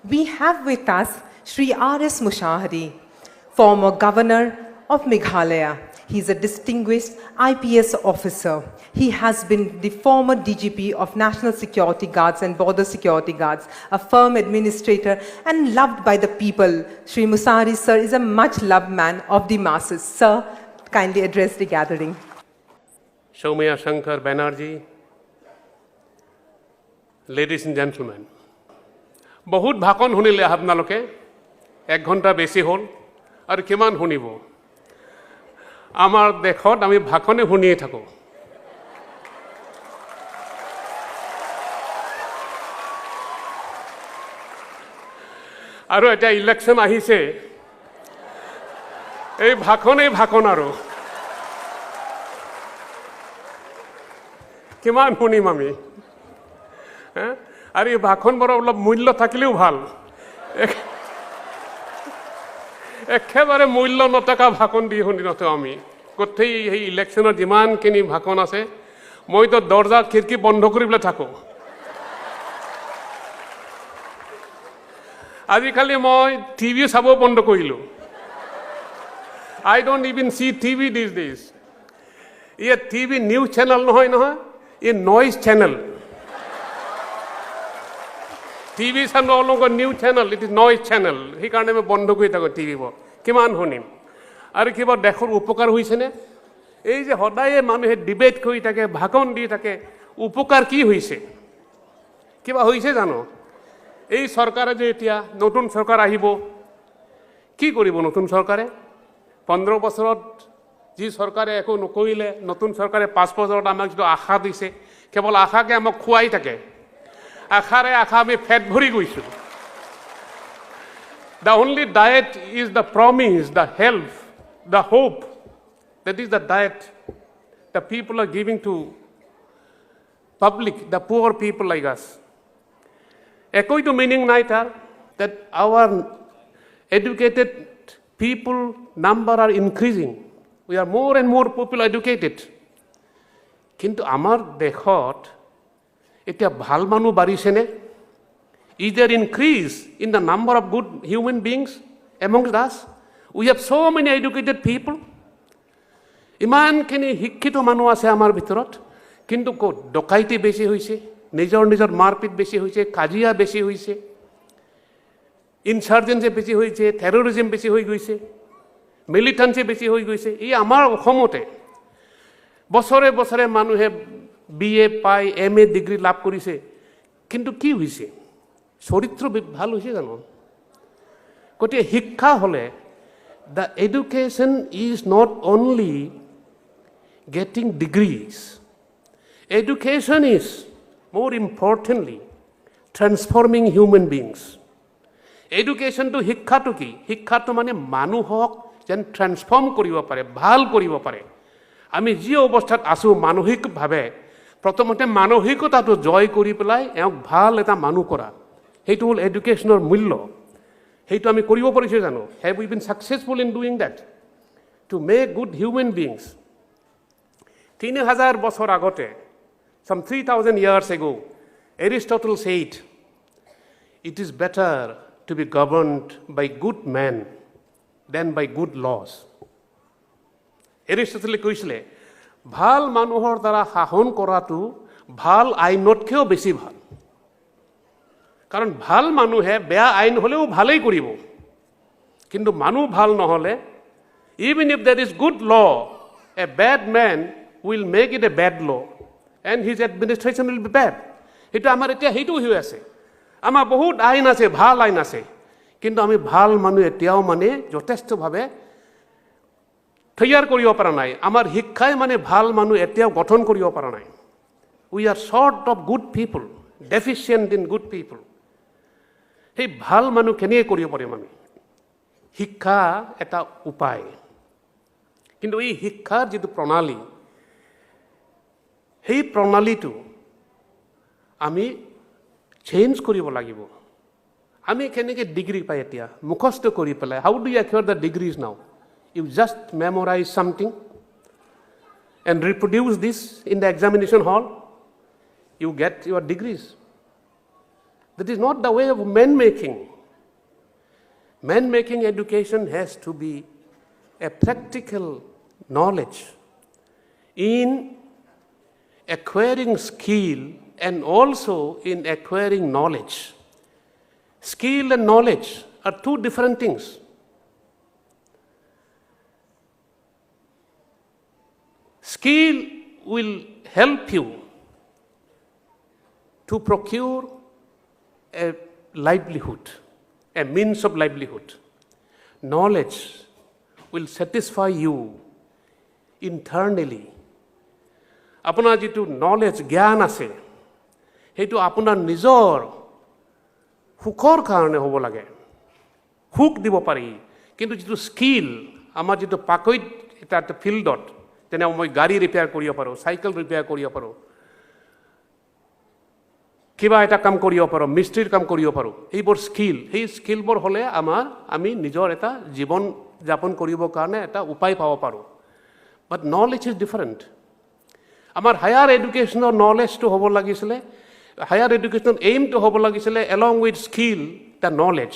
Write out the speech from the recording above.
We have with us Sri R.S. Mosahari, former governor of Meghalaya. He is a distinguished IPS officer. He has been the former DGP of National Security Guards and Border Security Guards, a firm administrator and loved by the people. Sri Mosahari, sir, is a much loved man of the masses. Sir, kindly address the gathering. Soumya Shankar Banerjee, ladies and gentlemen, বহুত ভাষণ শুনিলে আপোনালোকে 1 ঘণ্টা বেছি হ'ল আৰু কিমান শুনিব আমাৰ দেশত আমি ভাষণে শুনিয়ে থাকো আৰু এটা ইলেকশন আহিছে এই ভাষণ আৰু কিমান শুনিম আমি আৰু এই ভাষণবোৰ অলপ মূল্য থাকিলেও ভাল একেবাৰে মূল্য নথকা ভাষণ দি শুনি নথওঁ আমি গোটেই এই ইলেকশ্যনৰ যিমানখিনি ভাষণ আছে মইতো দৰ্জা খিৰিকী বন্ধ কৰি পেলাই থাকোঁ আজিকালি মই টিভি চাব বন্ধ কৰিলোঁ I don't even see TV these days. ये TV न्यूज चैनल নহয় ये noise channel TV is no longer new channel, it is noise channel. সেইকাৰণে মই বন্ধ কৰি থাকোঁ টিভিবোৰ কিমান শুনিম আৰু কিবা দেশৰ উপকাৰ হৈছেনে এই যে সদায় মানুহে ডিবেট কৰি থাকে ভাষণ দি থাকে উপকাৰ কি হৈছে কিবা হৈছে জানো এই চৰকাৰে যে এতিয়া নতুন চৰকাৰ আহিব কি কৰিব নতুন চৰকাৰে 15 বছৰত যি চৰকাৰে একো নকৰিলে নতুন চৰকাৰে 5 বছৰত আমাক যিটো আশা দিছে কেৱল আশাকে আমাক খুৱাই থাকে আশাৰে আশা আমি ফেট ভৰি গৈছোঁ The only diet is the promise, the health, the hope. That is the diet the people are giving to public, the poor people like us. Ekoi to meaning naita that our educated people number are increasing. We are more and more people educated. Kintu amar dekhot etia bhal manu barisene is there increase in the number of good human beings amongst us? We have so many educated people. ইমান খিনি শিক্ষিত মানুহ আছে আমাৰ ভিতৰত কিন্তু কত ডকাইতি বেছি হৈছে নিজৰ মাৰপিট বেছি হৈছে কাজিয়া বেছি হৈছে ইনসাৰ্জেন্সি বেছি হৈছে টেৰৰিজম বেছি হৈ গৈছে মিলিটেন্সি বেছি হৈ গৈছে এই আমাৰ অসমতে বছৰে বছৰে মানুহে বিএ পাই এমএ ডিগ্ৰী লাভ কৰিছে কিন্তু কি হৈছে চৰিত্ৰ ভাল হৈছে জানো গতিকে শিক্ষা হলে the education is not only getting degrees education is more importantly transforming human beings education to শিক্ষাটো কি শিক্ষাটো মানে মানুহক যেন ট্ৰান্সফৰ্ম কৰিব পাৰে ভাল কৰিব পাৰে আমি যি অৱস্থাত আছো মানসিকভাৱে প্ৰথমতে মানসিকতাটো জয় কৰি পেলাই এক ভাল এটা মানুহ কৰা সেইটো হল এডুকেশনৰ মূল্য সেইটো আমি কৰিব পাৰিছো জানো have we been successful in doing that to make good human beings 3000 বছৰ আগতে some 3000 years ago Aristotle said it is better to be governed by good men than by good laws Aristotle কৈছিলে ভাল মানুহৰ দ্বাৰা শাসন কৰাটো ভাল আইনতকৈও বেছি ভাল কাৰণ ভাল মানুহে বেয়া আইন হলেও ভালেই কৰিব কিন্তু মানুহ ভাল নহলে even if there is good law a bad man will make it a bad law and his administration will be bad এটা আমাৰ এতিয়া হেতু হৈ আছে আমাৰ বহুত আইন আছে ভাল আইন আছে কিন্তু আমি ভাল মানুহ এতিয়াও মানে যথেষ্টভাৱে তৈয়াৰ কৰিব পৰা নাই আমাৰ শিক্ষাই মানে ভাল মানুহ এতিয়াও গঠন কৰিব পৰা নাই we are short of good people deficient in good people এই ভাল মানুহ কেনে কৰিব পাৰিম আমি শিক্ষা এটা উপায় কিন্তু এই শিক্ষাৰ যেটো প্ৰণালী এই প্ৰণালীটো আমি চেঞ্জ কৰিব লাগিব আমি কেনেকৈ ডিগ্ৰী পাই এতিয়া মুখস্থ কৰি পেলাই how do you acquire the degrees now you just memorize something and reproduce this in the examination hall you get your degrees that is not the way of man making Man-making education has to be a practical knowledge in acquiring skill and also in acquiring knowledge. Skill and knowledge are two different things. Skill will help you to procure a livelihood, a means of livelihood. Knowledge will satisfy you internally. আপোনাৰ যিটো knowledge জ্ঞান আছে সেইটো আপোনাৰ নিজৰ সুখৰ কাৰণে হ'ব লাগে সুখ দিব পাৰি কিন্তু যিটো স্কিল আমাৰ যিটো পাকৈত এটা ফিল্ডত তেনে মই গাড়ী ৰিপেয়াৰ কৰিব পাৰোঁ চাইকেল ৰিপেয়াৰ কৰিব পাৰোঁ কিবা এটা কাম কৰিব পাৰোঁ মিস্ত্ৰীৰ কাম কৰিব পাৰোঁ এইবোৰ স্কিল সেই স্কিলবোৰ হ'লে আমি নিজৰ এটা জীৱন যাপন কৰিবৰ কাৰণে এটা উপায় পাব পাৰোঁ বাট নলেজ ইজ ডিফাৰেণ্ট আমাৰ হায়াৰ এডুকেশ্যনৰ নলেজটো হ'ব লাগিছিলে হায়াৰ এডুকেশ্যনৰ এইমটো হ'ব লাগিছিলে along with skill the knowledge